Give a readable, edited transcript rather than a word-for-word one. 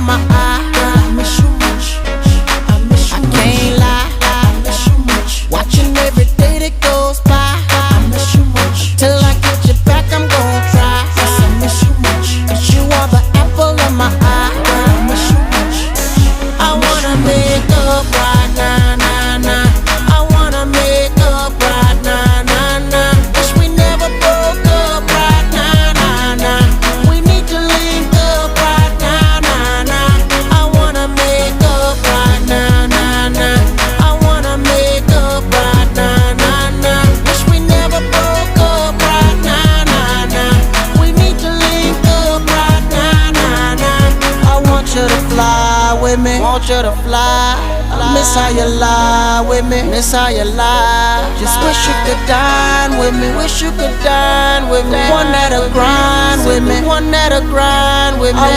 of my eye. I miss you much. I miss you. I can't lie. I miss you much. Watching every day that goes by. I miss you much. Till I get you back, I'm gon' try. Yes, I miss you much. 'Cause you are the apple of my eye. I miss you much. I wanna make up right now, nah, nah. I wanna make up right now, nah, nah. Wish we never broke up right now, nah, nah. We need to link up right now, nah, nah. I wanna make up right now, nah, nah. I wanna make up right now, nah, nah. Wish we never broke up right now, nah, nah. We need to link up right now, nah, nah. I want you to fly with me, want you to fly. Miss how you lie with me, miss how you lie. Just wish you could dine with me, wish you could dine with me. One that'll grind with me, one that'll grind with me.